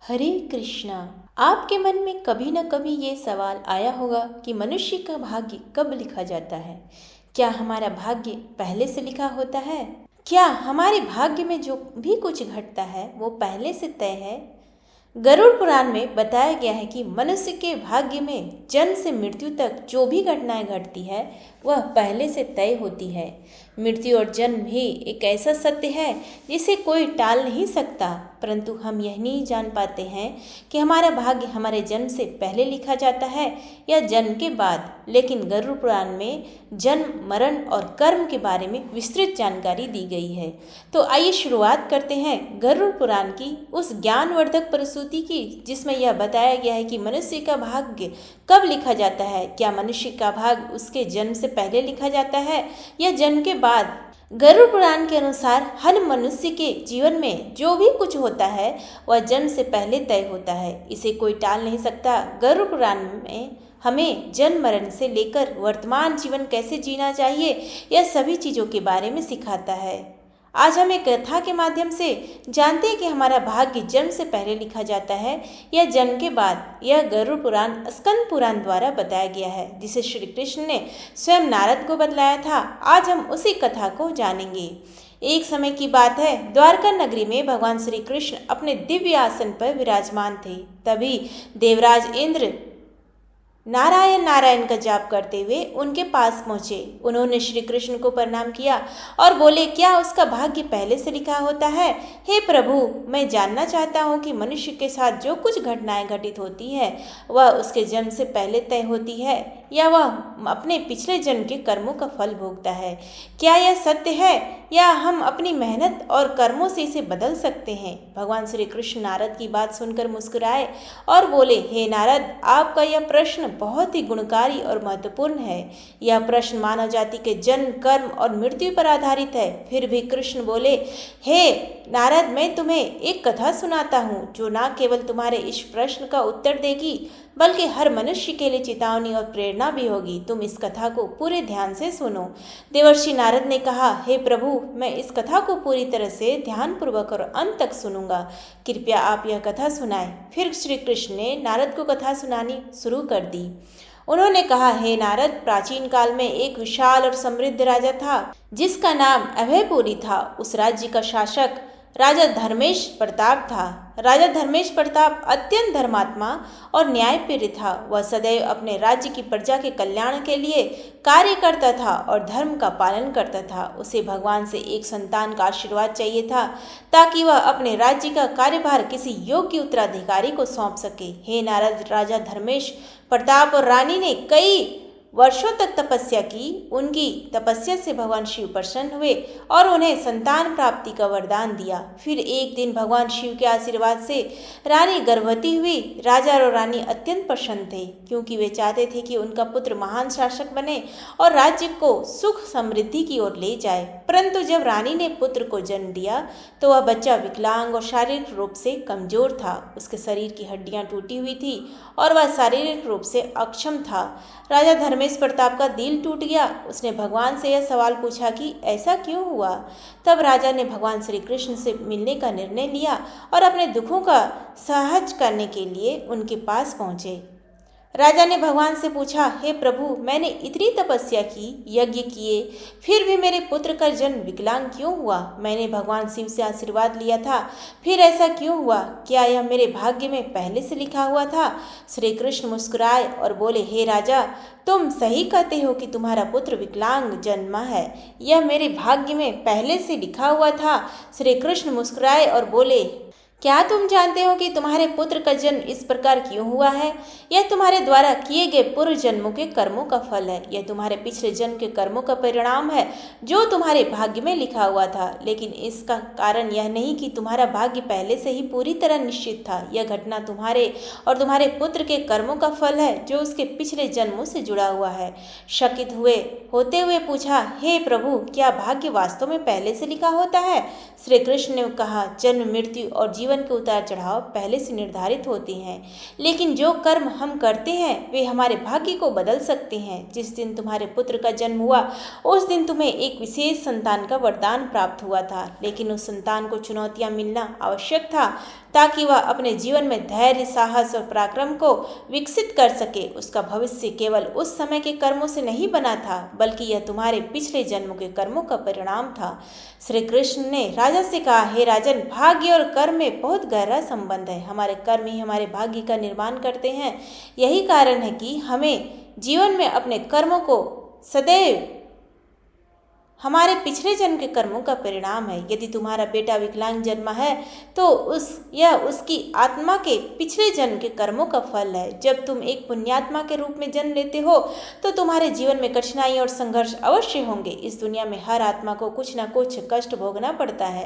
हरे कृष्णा। आपके मन में कभी न कभी ये सवाल आया होगा कि मनुष्य का भाग्य कब लिखा जाता है। क्या हमारा भाग्य पहले से लिखा होता है? क्या हमारे भाग्य में जो भी कुछ घटता है वो पहले से तय है? गरुड़ पुराण में बताया गया है कि मनुष्य के भाग्य में जन्म से मृत्यु तक जो भी घटनाएं घटती है वह पहले से तय होती है। मृत्यु और जन्म भी एक ऐसा सत्य है जिसे कोई टाल नहीं सकता, परंतु हम यह नहीं जान पाते हैं कि हमारा भाग्य हमारे जन्म से पहले लिखा जाता है या जन्म के बाद। लेकिन गरुड़ पुराण में जन्म, मरण और कर्म के बारे में विस्तृत जानकारी दी गई है। तो आइए शुरुआत करते हैं गरुड़ पुराण की उस ज्ञानवर्धक प्रस्तुति की, जिसमें यह बताया गया है कि मनुष्य का भाग्य कब लिखा जाता है। क्या मनुष्य का भाग्य उसके जन्म से पहले लिखा जाता है या जन्म के बाद? गरुड़ पुराण के अनुसार हर मनुष्य के जीवन में जो भी कुछ होता है वह जन्म से पहले तय होता है, इसे कोई टाल नहीं सकता। गरुड़ पुराण में हमें जन्म मरण से लेकर वर्तमान जीवन कैसे जीना चाहिए यह सभी चीज़ों के बारे में सिखाता है। आज हम एक कथा के माध्यम से जानते हैं कि हमारा भाग्य जन्म से पहले लिखा जाता है या जन्म के बाद। यह गरुड़ पुराण स्कंद पुराण द्वारा बताया गया है, जिसे श्री कृष्ण ने स्वयं नारद को बतलाया था। आज हम उसी कथा को जानेंगे। एक समय की बात है, द्वारका नगरी में भगवान श्री कृष्ण अपने दिव्य आसन पर विराजमान थे। तभी देवराज इंद्र नारायण नारायण का जाप करते हुए उनके पास पहुंचे। उन्होंने श्री कृष्ण को प्रणाम किया और बोले, क्या उसका भाग्य पहले से लिखा होता है? हे प्रभु, मैं जानना चाहता हूँ कि मनुष्य के साथ जो कुछ घटनाएं घटित होती है वह उसके जन्म से पहले तय होती है या वह अपने पिछले जन्म के कर्मों का फल भोगता है। क्या यह सत्य है या हम अपनी मेहनत और कर्मों से इसे बदल सकते हैं? भगवान श्री कृष्ण नारद की बात सुनकर मुस्कुराए और बोले, हे नारद, आपका यह प्रश्न बहुत ही गुणकारी और महत्वपूर्ण है। यह प्रश्न मानव जाति के जन्म, कर्म और मृत्यु पर आधारित है। फिर भी कृष्ण बोले, हे नारद, मैं तुम्हें एक कथा सुनाता हूँ जो न केवल तुम्हारे इस प्रश्न का उत्तर देगी बल्कि हर मनुष्य के लिए चेतावनी और प्रेरणा भी होगी। तुम इस कथा को पूरे ध्यान से सुनो। देवर्षि नारद ने कहा, हे प्रभु, मैं इस कथा को पूरी तरह से ध्यानपूर्वक और अंत तक सुनूंगा। कृपया आप यह कथा सुनाएं। फिर श्री कृष्ण ने नारद को कथा सुनानी शुरू कर दी। उन्होंने कहा, हे नारद, प्राचीन काल में एक विशाल और समृद्ध राजा था जिसका नाम अभयपुरी था। उस राज्य का शासक राजा धर्मेश प्रताप था। राजा धर्मेश प्रताप अत्यंत धर्मात्मा और न्यायप्रिय था। वह सदैव अपने राज्य की प्रजा के कल्याण के लिए कार्य करता था और धर्म का पालन करता था। उसे भगवान से एक संतान का आशीर्वाद चाहिए था ताकि वह अपने राज्य का कार्यभार किसी योग्य उत्तराधिकारी को सौंप सके। हे नारद, राजा धर्मेश प्रताप और रानी ने कई वर्षों तक तपस्या की। उनकी तपस्या से भगवान शिव प्रसन्न हुए और उन्हें संतान प्राप्ति का वरदान दिया। फिर एक दिन भगवान शिव के आशीर्वाद से रानी गर्भवती हुई। राजा और रानी अत्यंत प्रसन्न थे क्योंकि वे चाहते थे कि उनका पुत्र महान शासक बने और राज्य को सुख समृद्धि की ओर ले जाए। परंतु जब रानी ने पुत्र को जन्म दिया तो वह बच्चा विकलांग और शारीरिक रूप से कमजोर था। उसके शरीर की हड्डियां टूटी हुई थी और वह शारीरिक रूप से अक्षम था। राजा धर्मेश प्रताप का दिल टूट गया। उसने भगवान से यह सवाल पूछा कि ऐसा क्यों हुआ। तब राजा ने भगवान श्री कृष्ण से मिलने का निर्णय लिया और अपने दुखों का सहज करने के लिए उनके पास पहुंचे। राजा ने भगवान से पूछा, हे प्रभु, मैंने इतनी तपस्या की, यज्ञ किए, फिर भी मेरे पुत्र का जन्म विकलांग क्यों हुआ? मैंने भगवान शिव से आशीर्वाद लिया था, फिर ऐसा क्यों हुआ? क्या यह मेरे भाग्य में पहले से लिखा हुआ था? श्री कृष्ण मुस्कुराए और बोले, हे राजा, तुम सही कहते हो कि तुम्हारा पुत्र विकलांग जन्मा है। यह मेरे भाग्य में पहले से लिखा हुआ था। श्री कृष्ण मुस्कुराए और बोले, क्या तुम जानते हो कि तुम्हारे पुत्र का जन्म इस प्रकार क्यों हुआ है? यह तुम्हारे द्वारा किए गए पूर्व जन्मों के कर्मों का फल है। यह तुम्हारे पिछले जन्म के कर्मों का परिणाम है जो तुम्हारे भाग्य में लिखा हुआ था। लेकिन इसका कारण यह नहीं कि तुम्हारा भाग्य पहले से ही पूरी तरह निश्चित था। यह घटना तुम्हारे और तुम्हारे पुत्र के कर्मों का फल है जो उसके पिछले जन्मों से जुड़ा हुआ है। शकित होते हुए पूछा, हे प्रभु, क्या भाग्य वास्तव में पहले से लिखा होता है? श्री कृष्ण ने कहा, जन्म, मृत्यु और जीवन के उतार चढ़ाव पहले से निर्धारित होते हैं, लेकिन जो कर्म हम करते हैं वे हमारे भाग्य को बदल सकते हैं। जिस दिन तुम्हारे पुत्र का जन्म हुआ उस दिन तुम्हें एक विशेष संतान का वरदान प्राप्त हुआ था, लेकिन उस संतान को चुनौतियां मिलना आवश्यक था। ताकि वह अपने जीवन में धैर्य, साहस और पराक्रम को विकसित कर सके। उसका भविष्य केवल उस समय के कर्मों से नहीं बना था, बल्कि यह तुम्हारे पिछले जन्मों के कर्मों का परिणाम था। श्री कृष्ण ने राजा से कहा, हे राजन, भाग्य और कर्म में बहुत गहरा संबंध है। हमारे कर्म ही हमारे भाग्य का निर्माण करते हैं। यही कारण है कि हमें जीवन में अपने कर्मों को सदैव हमारे पिछले जन्म के कर्मों का परिणाम है। यदि तुम्हारा बेटा विकलांग जन्मा है तो यह उसकी आत्मा के पिछले जन्म के कर्मों का फल है। जब तुम एक पुण्यात्मा के रूप में जन्म लेते हो तो तुम्हारे जीवन में कठिनाई और संघर्ष अवश्य होंगे। इस दुनिया में हर आत्मा को कुछ न कुछ कष्ट भोगना पड़ता है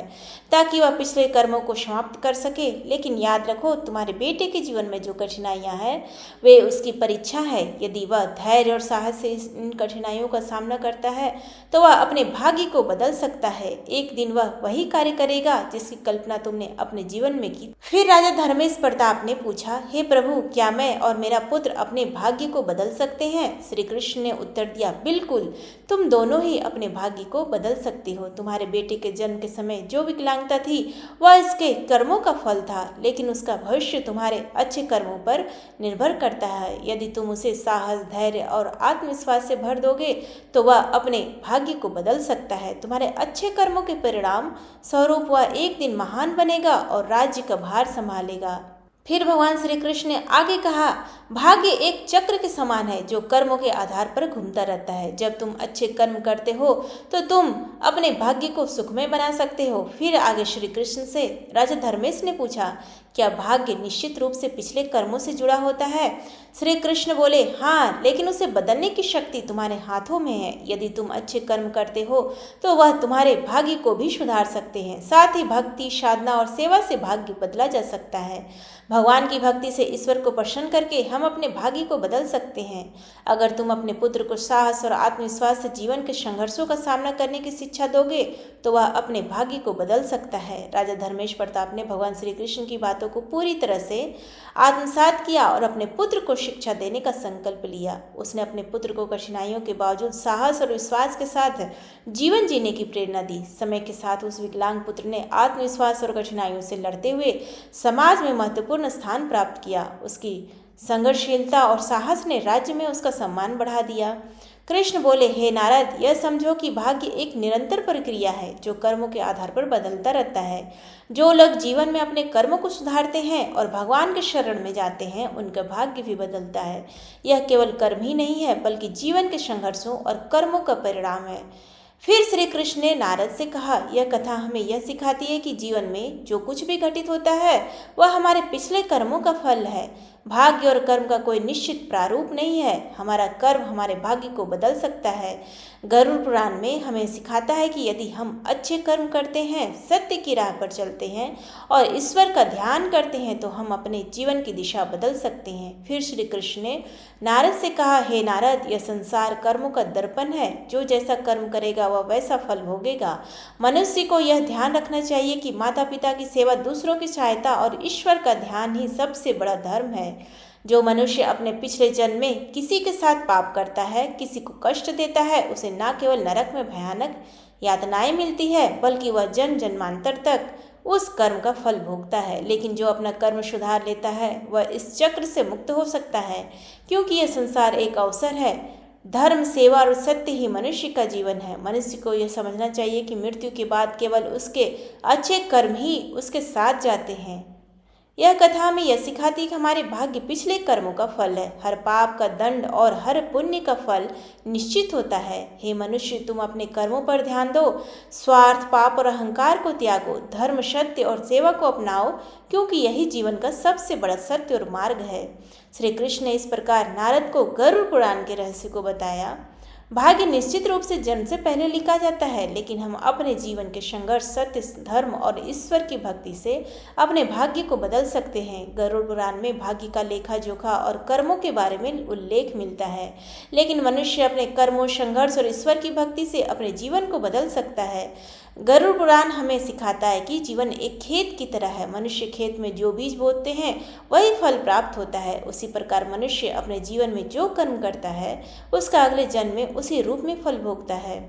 ताकि वह पिछले कर्मों को समाप्त कर सके। लेकिन याद रखो, तुम्हारे बेटे के जीवन में जो कठिनाइयाँ हैं वे उसकी परीक्षा है। यदि वह धैर्य और साहस से इन कठिनाइयों का सामना करता है तो वह अपने भाग्य को बदल सकता है। एक दिन वह वही कार्य करेगा जिसकी कल्पना तुमने अपने जीवन में की। फिर राजा धर्मेश प्रताप ने पूछा, हे प्रभु, क्या मैं और मेरा पुत्र अपने भाग्य को बदल सकते हैं? श्री कृष्ण ने उत्तर दिया, बिल्कुल, तुम दोनों ही अपने भाग्य को बदल सकती हो। तुम्हारे बेटे के जन्म के समय जो विकलांगता थी वह इसके कर्मों का फल था, लेकिन उसका भविष्य तुम्हारे अच्छे कर्मों पर निर्भर करता है। यदि तुम उसे साहस, धैर्य और आत्मविश्वास से भर दोगे तो वह अपने भाग्य को बदल सकता है। तुम्हारे अच्छे कर्मों के परिणाम स्वरूप वह एक दिन महान बनेगा और राज्य का भार संभालेगा। फिर भगवान श्री कृष्ण ने आगे कहा, भाग्य एक चक्र के समान है जो कर्मों के आधार पर घूमता रहता है। जब तुम अच्छे कर्म करते हो तो तुम अपने भाग्य को सुखमय बना सकते हो। फिर आगे श्री कृष्ण से राजा धर्मेश ने पूछा, क्या भाग्य निश्चित रूप से पिछले कर्मों से जुड़ा होता है? श्री कृष्ण बोले, हाँ, लेकिन उसे बदलने की शक्ति तुम्हारे हाथों में है। यदि तुम अच्छे कर्म करते हो तो वह तुम्हारे भाग्य को भी सुधार सकते हैं। साथ ही भक्ति, साधना और सेवा से भाग्य बदला जा सकता है। भगवान की भक्ति से ईश्वर को प्रसन्न करके हम अपने भाग्य को बदल सकते हैं। अगर तुम अपने पुत्र को साहस और आत्मविश्वास से जीवन के संघर्षों का सामना करने की शिक्षा दोगे तो वह अपने भाग्य को बदल सकता है। राजा धर्मेश प्रताप ने भगवान श्री कृष्ण की बातों को पूरी तरह से आत्मसात किया और अपने पुत्र को शिक्षा देने का संकल्प लिया। उसने अपने पुत्र को कठिनाइयों के बावजूद साहस और विश्वास के साथ जीवन जीने की प्रेरणा दी। समय के साथ उस विकलांग पुत्र ने आत्मविश्वास और कठिनाइयों से लड़ते हुए समाज में महत्वपूर्ण स्थान प्राप्त किया। उसकी संघर्षशीलता और साहस ने राज्य में उसका सम्मान बढ़ा दिया। कृष्ण बोले, हे नारद, यह समझो कि भाग्य एक निरंतर प्रक्रिया है जो कर्मों के आधार पर बदलता रहता है। जो लोग जीवन में अपने कर्मों को सुधारते हैं और भगवान के शरण में जाते हैं उनका भाग्य भी बदलता है। यह केवल कर्म ही नहीं है बल्कि जीवन के संघर्षों और कर्मों का परिणाम है। फिर श्री कृष्ण ने नारद से कहा, यह कथा हमें यह सिखाती है कि जीवन में जो कुछ भी घटित होता है वह हमारे पिछले कर्मों का फल है। भाग्य और कर्म का कोई निश्चित प्रारूप नहीं है। हमारा कर्म हमारे भाग्य को बदल सकता है। गरुड़ पुराण में हमें सिखाता है कि यदि हम अच्छे कर्म करते हैं, सत्य की राह पर चलते हैं और ईश्वर का ध्यान करते हैं तो हम अपने जीवन की दिशा बदल सकते हैं। फिर श्री कृष्ण ने नारद से कहा, हे नारद, यह संसार कर्मों का दर्पण है। जो जैसा कर्म करेगा वह वैसा फल भोगेगा। मनुष्य को यह ध्यान रखना चाहिए कि माता पिता की सेवा, दूसरों की सहायता और ईश्वर का ध्यान ही सबसे बड़ा धर्म है। जो मनुष्य अपने पिछले जन्म में किसी के साथ पाप करता है, किसी को कष्ट देता है, उसे न केवल नरक में भयानक यातनाएं मिलती है बल्कि वह जन्म जन्मांतर तक उस कर्म का फल भोगता है। लेकिन जो अपना कर्म सुधार लेता है वह इस चक्र से मुक्त हो सकता है, क्योंकि यह संसार एक अवसर है। धर्म, सेवा और सत्य ही मनुष्य का जीवन है। मनुष्य को यह समझना चाहिए कि मृत्यु के बाद केवल उसके अच्छे कर्म ही उसके साथ जाते हैं। यह कथा हमें यह सिखाती है कि हमारे भाग्य पिछले कर्मों का फल है। हर पाप का दंड और हर पुण्य का फल निश्चित होता है। हे मनुष्य, तुम अपने कर्मों पर ध्यान दो, स्वार्थ, पाप और अहंकार को त्यागो, धर्म, सत्य और सेवा को अपनाओ, क्योंकि यही जीवन का सबसे बड़ा सत्य और मार्ग है। श्री कृष्ण ने इस प्रकार नारद को गरुड़ पुराण के रहस्य को बताया। भाग्य निश्चित रूप से जन्म से पहले लिखा जाता है, लेकिन हम अपने जीवन के संघर्ष, सत्य, धर्म और ईश्वर की भक्ति से अपने भाग्य को बदल सकते हैं। गरुड़ पुराण में भाग्य का लेखा जोखा और कर्मों के बारे में उल्लेख मिलता है, लेकिन मनुष्य अपने कर्मों, संघर्ष और ईश्वर की भक्ति से अपने जीवन को बदल सकता है। गरुड़ पुराण हमें सिखाता है कि जीवन एक खेत की तरह है। मनुष्य खेत में जो बीज बोते हैं वही फल प्राप्त होता है। उसी प्रकार मनुष्य अपने जीवन में जो कर्म करता है उसका अगले जन्म में उसी रूप में फल भोगता है।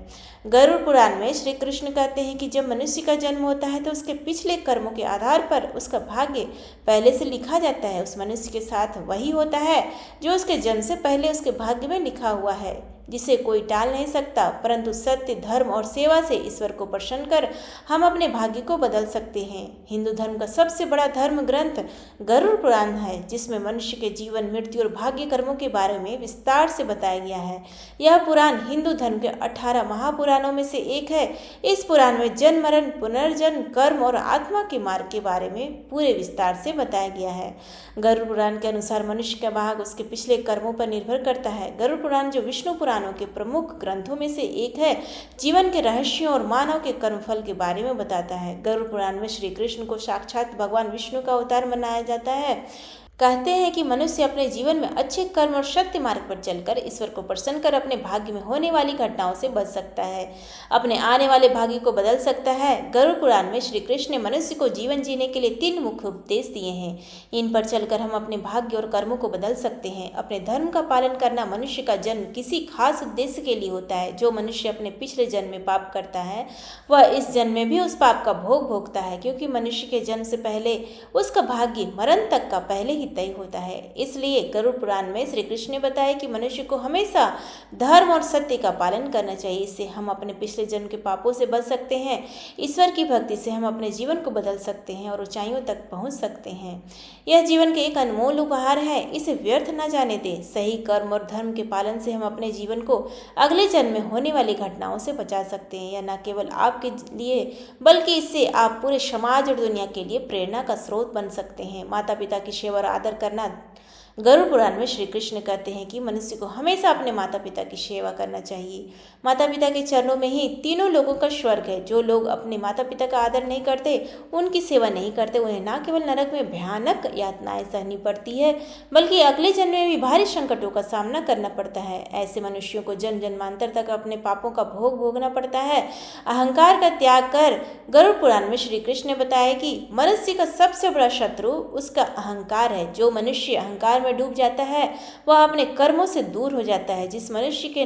गरुड़ पुराण में श्री कृष्ण कहते हैं कि जब मनुष्य का जन्म होता है तो उसके पिछले कर्मों के आधार पर उसका भाग्य पहले से लिखा जाता है। उस मनुष्य के साथ वही होता है जो उसके जन्म से पहले उसके भाग्य में लिखा हुआ है, जिसे कोई टाल नहीं सकता। परंतु सत्य, धर्म और सेवा से ईश्वर को प्रसन्न कर हम अपने भाग्य को बदल सकते हैं। हिंदू धर्म का सबसे बड़ा धर्म ग्रंथ गरुड़ पुराण है, जिसमें मनुष्य के जीवन, मृत्यु और भाग्य कर्मों के बारे में विस्तार से बताया गया है। यह पुराण हिंदू धर्म के 18 महापुराणों में से एक है। इस पुराण में जन्म, मरण, पुनर्जन्म, कर्म और आत्मा के मार्ग के बारे में पूरे विस्तार से बताया गया है। गरुड़ पुराण के अनुसार मनुष्य का भाग उसके पिछले कर्मों पर निर्भर करता है। गरुड़ पुराण, जो विष्णु पुराणों के प्रमुख ग्रंथों में से एक है, जीवन के रहस्यों और मानव के कर्मफल के बारे में बताता है। गरुड़ पुराण में श्री कृष्ण को साक्षात भगवान विष्णु का अवतार माना जाता है। कहते हैं कि मनुष्य अपने जीवन में अच्छे कर्म और सत्य मार्ग पर चलकर ईश्वर को प्रसन्न कर अपने भाग्य में होने वाली घटनाओं से बच सकता है, अपने आने वाले भाग्य को बदल सकता है। गरुड़ पुराण में श्री कृष्ण ने मनुष्य को जीवन जीने के लिए 3 मुख्य उपदेश दिए हैं। इन पर चलकर हम अपने भाग्य और कर्मों को बदल सकते हैं। अपने धर्म का पालन करना। मनुष्य का जन्म किसी खास उद्देश्य के लिए होता है। जो मनुष्य अपने पिछले जन्म में पाप करता है वह इस जन्म में भी उस पाप का भोग भोगता है, क्योंकि मनुष्य के जन्म से पहले उसका भाग्य मरण तक का पहले ही तय होता है। इसलिए गरुड़ पुराण में श्री कृष्ण ने बताया कि मनुष्य को हमेशा धर्म और सत्य का पालन करना चाहिए। इससे हम अपने पिछले जन्म के पापों से बच सकते हैं। ईश्वर की भक्ति से हम अपने जीवन को बदल सकते हैं और ऊंचाइयों तक पहुंच सकते हैं। यह जीवन के एक अनमोल उपहार है, इसे व्यर्थ न जाने दें। सही कर्म और धर्म के पालन से हम अपने जीवन को अगले जन्म में होने वाली घटनाओं से बचा सकते हैं। यह न केवल आपके लिए बल्कि इससे आप पूरे समाज और दुनिया के लिए प्रेरणा का स्रोत बन सकते हैं। माता पिता की सेवा और आदर करना। गरुड़ पुराण में श्री कृष्ण कहते हैं कि मनुष्य को हमेशा अपने माता पिता की सेवा करना चाहिए। माता पिता के चरणों में ही तीनों लोगों का स्वर्ग है। जो लोग अपने माता पिता का आदर नहीं करते, उनकी सेवा नहीं करते, उन्हें न केवल नरक में भयानक यातनाएं सहनी पड़ती है बल्कि अगले जन्म में भी भारी संकटों का सामना करना पड़ता है। ऐसे मनुष्यों को जन्म जन्मांतर तक अपने पापों का भोग भोगना पड़ता है। अहंकार का त्याग कर गरुड़ पुराण में श्री कृष्ण ने बताया कि मनुष्य का सबसे बड़ा शत्रु उसका अहंकार है। जो मनुष्य अहंकार में डूब जाता है वह अपने कर्मों से दूर हो जाता है। जिस मनुष्य के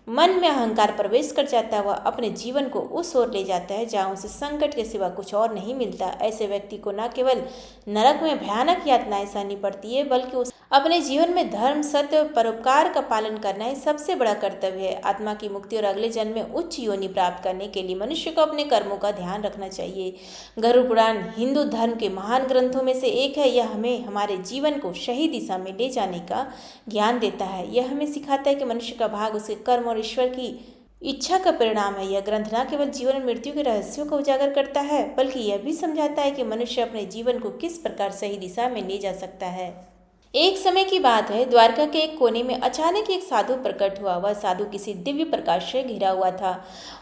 मन में अहंकार प्रवेश कर जाता है वह अपने जीवन को उस ओर ले जाता है जहाँ उसे संकट के सिवा कुछ और नहीं मिलता। ऐसे व्यक्ति को न केवल नरक में भयानक यातनाएं सहनी पड़ती है बल्कि उस अपने जीवन में धर्म, सत्य और परोपकार का पालन करना ही सबसे बड़ा कर्तव्य है। आत्मा की मुक्ति और अगले जन्म में उच्च योनि प्राप्त करने के लिए मनुष्य को अपने कर्मों का ध्यान रखना चाहिए। गरुड़ पुराण हिंदू धर्म के महान ग्रंथों में से एक है। यह हमें हमारे जीवन को सही दिशा में ले जाने का ज्ञान देता है। यह हमें सिखाता है कि मनुष्य का भाग उसके कर्म और ईश्वर की इच्छा का परिणाम है। यह ग्रंथ न केवल जीवन और मृत्यु के रहस्यों को उजागर करता है बल्कि यह भी समझाता है कि मनुष्य अपने जीवन को किस प्रकार सही दिशा में ले जा सकता है। एक समय की बात है, द्वारका के एक कोने में अचानक एक साधु प्रकट हुआ। वह साधु किसी दिव्य प्रकाश से घिरा हुआ था।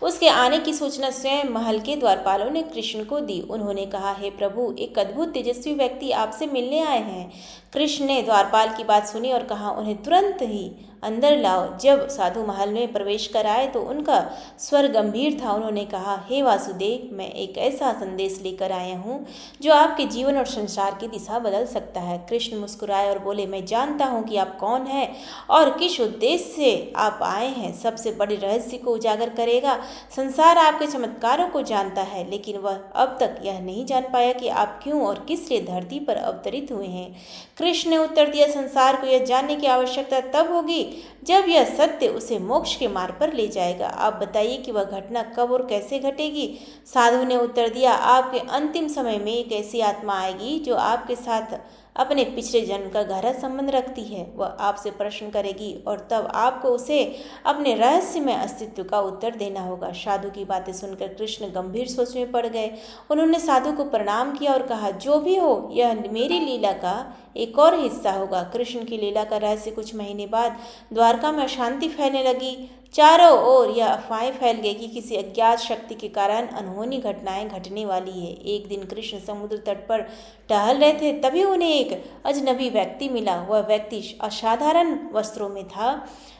उसके आने की सूचना स्वयं महल के द्वारपालों ने कृष्ण को दी। उन्होंने कहा, हे प्रभु, एक अद्भुत तेजस्वी व्यक्ति आपसे मिलने आए हैं। कृष्ण ने द्वारपाल की बात सुनी और कहा, उन्हें तुरंत ही अंदर लाओ। जब साधु महल में प्रवेश कर आए तो उनका स्वर गंभीर था। उन्होंने कहा, हे वासुदेव, मैं एक ऐसा संदेश लेकर आया हूँ जो आपके जीवन और संसार की दिशा बदल सकता है। कृष्ण मुस्कुराए और बोले, मैं जानता हूँ कि आप कौन हैं और किस उद्देश्य से आप आए हैं। सबसे बड़े रहस्य को उजागर करेगा। संसार आपके चमत्कारों को जानता है, लेकिन वह अब तक यह नहीं जान पाया कि आप क्यों और किस लिए धरती पर अवतरित हुए हैं। कृष्ण ने उत्तर दिया, संसार को यह जानने की आवश्यकता तब होगी जब यह सत्य उसे मोक्ष के मार्ग पर ले जाएगा। आप बताइए कि वह घटना कब और कैसे घटेगी। साधु ने उत्तर दिया, आपके अंतिम समय में एक ऐसी आत्मा आएगी जो आपके साथ अपने पिछले जन्म का गहरा संबंध रखती है। वह आपसे प्रश्न करेगी और तब आपको उसे अपने रहस्यमय अस्तित्व का उत्तर देना होगा। साधु की बातें सुनकर कृष्ण गंभीर सोच में पड़ गए। उन्होंने साधु को प्रणाम किया और कहा, जो भी हो, यह मेरी लीला का एक और हिस्सा होगा। कृष्ण की लीला का रहस्य कुछ महीने बाद द्वारका में अशांति फैलने लगी। चारों ओर यह अफवाहें फैल गई कि किसी अज्ञात शक्ति के कारण अनहोनी घटनाएं घटने वाली है। एक दिन कृष्ण समुद्र तट पर टहल रहे थे, तभी उन्हें एक अजनबी व्यक्ति मिला। वह व्यक्ति असाधारण वस्त्रों में था,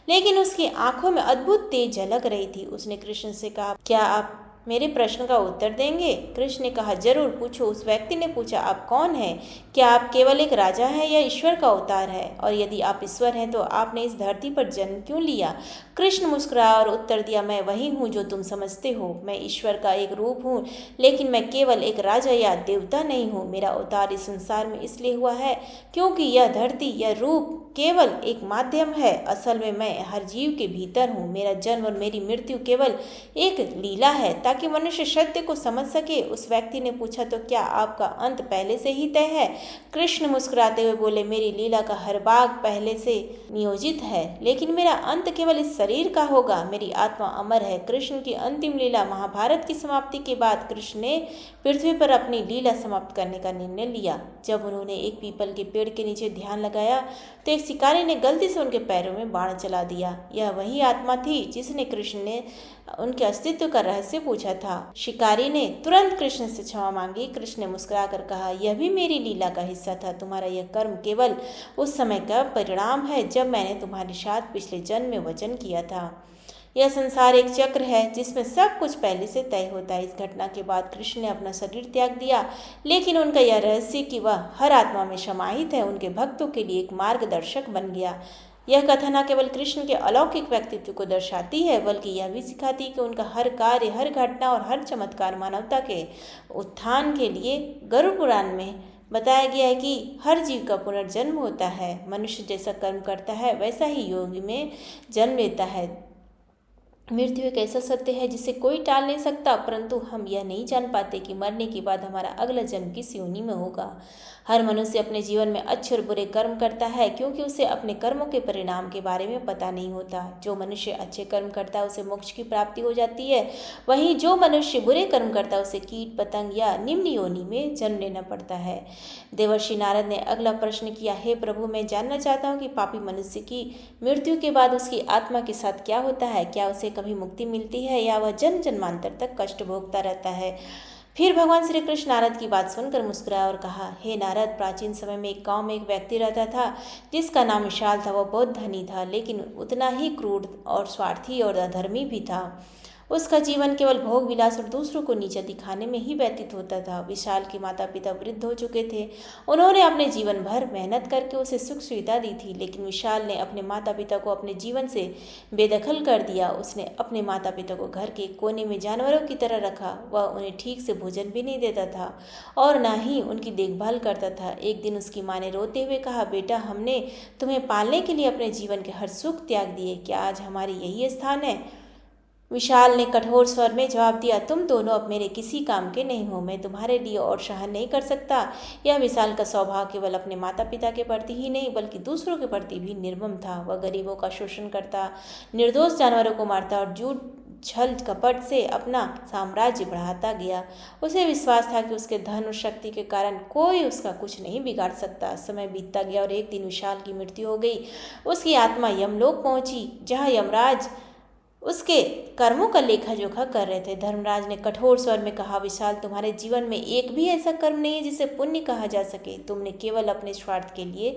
लेकिन उसकी आंखों में अद्भुत तेज झलक रही थी। उसने कृष्ण से कहा, क्या आप मेरे प्रश्न का उत्तर देंगे? कृष्ण ने कहा, जरूर पूछो। उस व्यक्ति ने पूछा, आप कौन हैं? क्या आप केवल एक राजा हैं या ईश्वर का अवतार है? और यदि आप ईश्वर हैं तो आपने इस धरती पर जन्म क्यों लिया? कृष्ण मुस्कुराया और उत्तर दिया, मैं वही हूँ जो तुम समझते हो। मैं ईश्वर का एक रूप हूँ, लेकिन मैं केवल एक राजा या देवता नहीं हूँ। मेरा अवतार इस संसार में इसलिए हुआ है क्योंकि यह धरती, यह रूप केवल एक माध्यम है। असल में मैं हर जीव के भीतर हूँ। मेरा जन्म और मेरी मृत्यु केवल एक लीला है ताकि मनुष्य सत्य को समझ सके। उस व्यक्ति ने पूछा, तो क्या आपका अंत पहले से ही तय है? कृष्ण मुस्कुराते हुए बोले, मेरी लीला का हर भाग पहले से नियोजित है, लेकिन मेरा अंत केवल इस शरीर का होगा। मेरी आत्मा अमर है। कृष्ण की अंतिम लीला। महाभारत की समाप्ति के बाद कृष्ण ने पृथ्वी पर अपनी लीला समाप्त करने का निर्णय लिया। जब उन्होंने एक पीपल के पेड़ के नीचे ध्यान लगाया तो एक शिकारी ने गलती से उनके पैरों में बाण चला दिया। यह वही आत्मा थी जिसने कृष्ण ने उनके अस्तित्व का रहस्य पूछा था। शिकारी ने तुरंत कृष्ण से क्षमा मांगी। कृष्ण ने मुस्कुराकर कहा, यह भी मेरी लीला का हिस्सा था। तुम्हारा यह कर्म केवल उस समय का परिणाम है जब मैंने तुम्हारे साथ पिछले जन्म में वचन किया था। यह संसार एक चक्र है जिसमें सब कुछ पहले से तय होता है। इस घटना के बाद कृष्ण ने अपना शरीर त्याग दिया, लेकिन उनका यह रहस्य कि वह हर आत्मा में समाहित है उनके भक्तों के लिए एक मार्गदर्शक बन गया। यह कथा न केवल कृष्ण के अलौकिक व्यक्तित्व को दर्शाती है, बल्कि यह भी सिखाती है कि उनका हर कार्य, हर घटना और हर चमत्कार मानवता के उत्थान के लिए। गरुड़ पुराण में बताया गया है कि हर जीव का पुनर्जन्म होता है। मनुष्य जैसा कर्म करता है वैसा ही योगी में जन्म लेता है। मृत्यु एक ऐसा सत्य है जिसे कोई टाल नहीं सकता, परंतु हम यह नहीं जान पाते कि मरने के बाद हमारा अगला जन्म किस योनि में होगा। हर मनुष्य अपने जीवन में अच्छे और बुरे कर्म करता है क्योंकि उसे अपने कर्मों के परिणाम के बारे में पता नहीं होता। जो मनुष्य अच्छे कर्म करता है उसे मोक्ष की प्राप्ति हो जाती है, वहीं जो मनुष्य बुरे कर्म करता है उसे कीट पतंग या निम्न योनि में जन्म लेना पड़ता है। देवर्षि नारद ने अगला प्रश्न किया, हे प्रभु, मैं जानना चाहता हूँ कि पापी मनुष्य की मृत्यु के बाद उसकी आत्मा के साथ क्या होता है? क्या उसे कभी मुक्ति मिलती है या वह जन्म जन्मांतर तक कष्ट भोगता रहता है? फिर भगवान श्री कृष्ण नारद की बात सुनकर मुस्कुराया और कहा, हे नारद, प्राचीन समय में एक गांव में एक व्यक्ति रहता था जिसका नाम विशाल था। वह बहुत धनी था, लेकिन उतना ही क्रूर और स्वार्थी और अधर्मी भी था। उसका जीवन केवल भोग विलास और दूसरों को नीचा दिखाने में ही व्यतीत होता था। विशाल के माता पिता वृद्ध हो चुके थे। उन्होंने अपने जीवन भर मेहनत करके उसे सुख सुविधा दी थी, लेकिन विशाल ने अपने माता पिता को अपने जीवन से बेदखल कर दिया। उसने अपने माता पिता को घर के कोने में जानवरों की तरह रखा। वह उन्हें ठीक से भोजन भी नहीं देता था और न ही उनकी देखभाल करता था। एक दिन उसकी माँ ने रोते हुए कहा, बेटा, हमने तुम्हें पालने के लिए अपने जीवन के हर सुख त्याग दिए। क्या आज हमारी यही स्थान है? विशाल ने कठोर स्वर में जवाब दिया, तुम दोनों अब मेरे किसी काम के नहीं हो। मैं तुम्हारे लिए और सहन नहीं कर सकता। यह विशाल का स्वभाव केवल अपने माता पिता के प्रति ही नहीं बल्कि दूसरों के प्रति भी निर्मम था। वह गरीबों का शोषण करता, निर्दोष जानवरों को मारता और झूठ छल कपट से अपना साम्राज्य बढ़ाता गया। उसे विश्वास था कि उसके धन और शक्ति के कारण कोई उसका कुछ नहीं बिगाड़ सकता। समय बीतता गया और एक दिन विशाल की मृत्यु हो गई। उसकी आत्मा यमलोक पहुंची, जहाँ यमराज उसके कर्मों का लेखा जोखा कर रहे थे। धर्मराज ने कठोर स्वर में कहा, विशाल, तुम्हारे जीवन में एक भी ऐसा कर्म नहीं है जिसे पुण्य कहा जा सके। तुमने केवल अपने स्वार्थ के लिए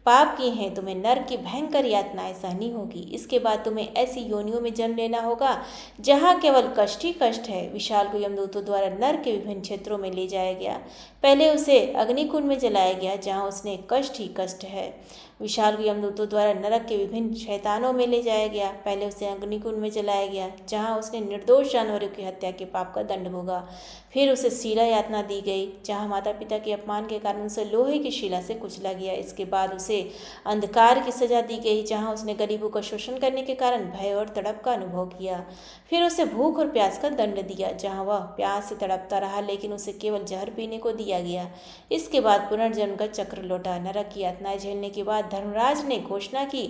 पाप किए हैं। तुम्हें नरक की भयंकर यातनाएं सहनी होगी। इसके बाद तुम्हें ऐसी योनियों में जन्म लेना होगा जहाँ केवल कष्ट ही कष्ट है। विशाल को यमदूतों द्वारा नरक के विभिन्न क्षेत्रों में ले जाया गया। पहले उसे अग्निकुंड में जलाया गया जहाँ उसने कष्ट ही कष्ट है। विशाल को यमदूतों द्वारा नरक के विभिन्न शैतानों में ले जाया गया। पहले उसे अग्निकुंड में जलाया गया जहाँ उसने निर्दोष जानवरों की हत्या के पाप का दंड भोगा। फिर उसे शिला यातना दी गई जहाँ माता पिता के अपमान के कारण उसे लोहे की शिला से कुचला गया। इसके बाद उसे अंधकार की सजा दी गई जहाँ उसने गरीबों का शोषण करने के कारण भय और तड़प का अनुभव किया। फिर उसे भूख और प्यास का दंड दिया जहाँ वह प्यास से तड़पता रहा, लेकिन उसे केवल जहर पीने को दिया गया। इसके बाद पुनर्जन्म का चक्र लौटा। नरक की यातनाएं झेलने के बाद धर्मराज ने घोषणा की,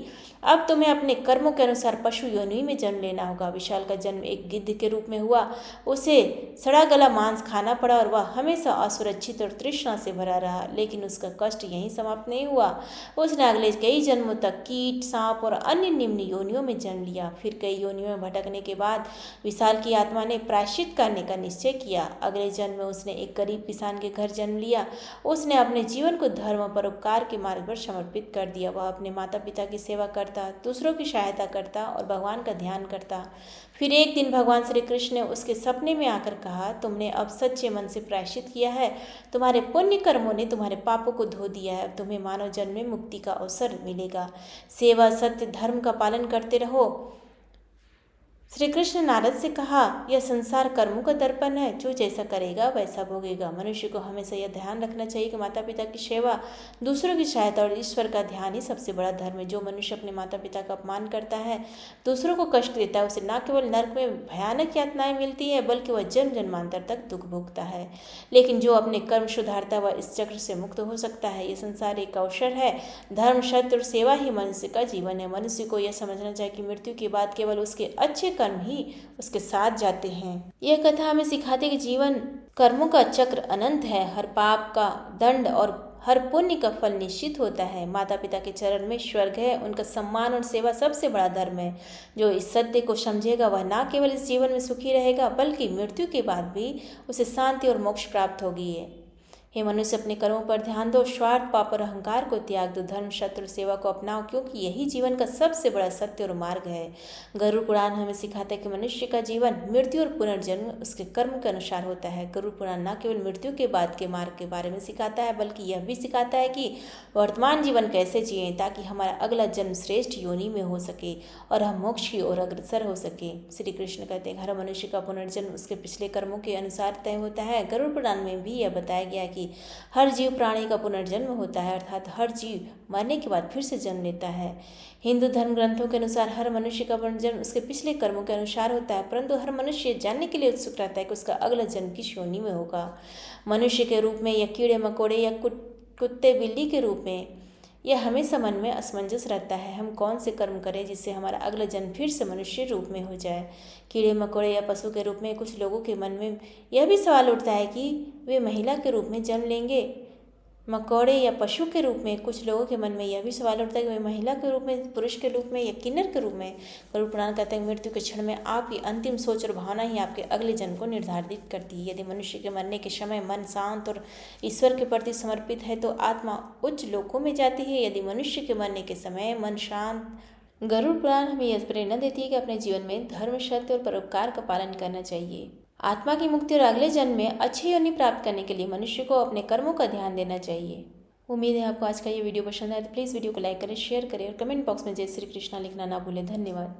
अब तुम्हें अपने कर्मों के अनुसार पशु योनि में जन्म लेना होगा। विशाल का जन्म एक गिद्ध के रूप में हुआ। उसे सड़ा गला मांस खाना पड़ा और वह हमेशा असुरक्षित और तृष्णा से भरा रहा। लेकिन उसका कष्ट यहीं समाप्त नहीं हुआ। उसने अगले कई जन्मों तक कीट, सांप और अन्य निम्न योनियों में जन्म लिया। फिर कई योनियों में भटकने के बाद विशाल की आत्मा ने प्रायश्चित करने का निश्चय किया। अगले जन्म में उसने एक गरीब किसान के घर जन्म लिया। उसने अपने जीवन को धर्म और परोपकार के मार्ग पर समर्पित कर दिया। वह अपने माता पिता की सेवा करता, दूसरों की सहायता करता और भगवान का ध्यान करता। फिर एक दिन भगवान श्री कृष्ण ने उसके सपने में आकर कहा, तुमने अब सच्चे मन से प्रायश्चित किया है, तुम्हारे पुण्य कर्मों ने तुम्हारे पापों को धो दिया है। अब तुम्हें मानव जन्म में मुक्ति का अवसर मिलेगा। सेवा, सत्य, धर्म का पालन करते रहो। श्री कृष्ण नारद से कहा, यह संसार कर्मों का दर्पण है, जो जैसा करेगा वैसा भोगेगा। मनुष्य को हमेशा यह ध्यान रखना चाहिए कि माता पिता की सेवा, दूसरों की सहायता और ईश्वर का ध्यान ही सबसे बड़ा धर्म है। जो मनुष्य अपने माता पिता का अपमान करता है, दूसरों को कष्ट देता है, उसे न केवल नरक में भयानक यातनाएं मिलती है, बल्कि वह जन्म जन्मांतर तक दुख भोगता है। लेकिन जो अपने कर्म सुधारता वह इस चक्र से मुक्त हो सकता है। यह संसार एक अवसर है। धर्म, सत्य और सेवा ही मनुष्य का जीवन है। मनुष्य को यह समझना चाहिए कि मृत्यु के बाद केवल उसके अच्छे कर्म ही उसके साथ जाते हैं। यह कथा हमें सिखाती है कि जीवन कर्मों का चक्र अनंत है। हर पाप का दंड और हर पुण्य का फल निश्चित होता है। माता पिता के चरण में स्वर्ग है। उनका सम्मान और सेवा सबसे बड़ा धर्म है। जो इस सत्य को समझेगा वह न केवल इस जीवन में सुखी रहेगा, बल्कि मृत्यु के बाद भी उसे शांति और मोक्ष प्राप्त होगी। हे मनुष्य, अपने कर्मों पर ध्यान दो, स्वार्थ, पाप और अहंकार को त्याग दो, धर्म, सत्य और सेवा को अपनाओ, क्योंकि यही जीवन का सबसे बड़ा सत्य और मार्ग है। गरुड़ पुराण हमें सिखाता है कि मनुष्य का जीवन, मृत्यु और पुनर्जन्म उसके कर्म के अनुसार होता है। गरुड़ पुराण न केवल मृत्यु के बाद के मार्ग के बारे में सिखाता है, बल्कि यह भी सिखाता है कि वर्तमान जीवन कैसे जिएं ताकि हमारा अगला जन्म श्रेष्ठ योनि में हो सके और हम मोक्ष की ओर अग्रसर हो सके। श्री कृष्ण कहते हैं, हर मनुष्य का पुनर्जन्म उसके पिछले कर्मों के अनुसार तय होता है। गरुड़ पुराण में भी यह बताया गया कि हर जीव प्राणी का पुनर्जन्म होता है, अर्थात हर जीव मरने के बाद फिर से जन्म लेता है। हिंदू धर्म ग्रंथों के अनुसार हर मनुष्य का पुनर्जन्म उसके पिछले कर्मों के अनुसार होता है, परंतु हर मनुष्य जानने के लिए उत्सुक रहता है कि उसका अगला जन्म किस योनि में होगा, मनुष्य के रूप में या कीड़े मकोड़े या कुत्ते बिल्ली के रूप में। यह हमेशा मन में असमंजस रहता है, हम कौन से कर्म करें जिससे हमारा अगला जन्म फिर से मनुष्य रूप में हो जाए। कीड़े मकोड़े या पशु के रूप में कुछ लोगों के मन में यह भी सवाल उठता है कि वे महिला के रूप में जन्म लेंगे। मकोड़े या पशु के रूप में कुछ लोगों के मन में यह भी सवाल उठता है कि वे महिला के रूप में, पुरुष के रूप में या किन्नर के रूप में। गरुड़ पुराण कहते हैं, मृत्यु के क्षण में आपकी अंतिम सोच और भावना ही आपके अगले जन्म को निर्धारित करती है। यदि मनुष्य के मरने के समय मन शांत और ईश्वर के प्रति समर्पित है तो आत्मा उच्च लोकों में जाती है। यदि मनुष्य के मरने के समय मन शांत। गरुड़ पुराण हमें यह प्रेरणा देती है कि अपने जीवन में धर्म, सत्य और परोपकार का पालन करना चाहिए। आत्मा की मुक्ति और अगले जन्म में अच्छी योनि प्राप्त करने के लिए मनुष्य को अपने कर्मों का ध्यान देना चाहिए। उम्मीद है आपको आज का ये वीडियो पसंद आया तो प्लीज़ वीडियो को लाइक करें, शेयर करें और कमेंट बॉक्स में जय श्री कृष्णा लिखना ना भूलें। धन्यवाद।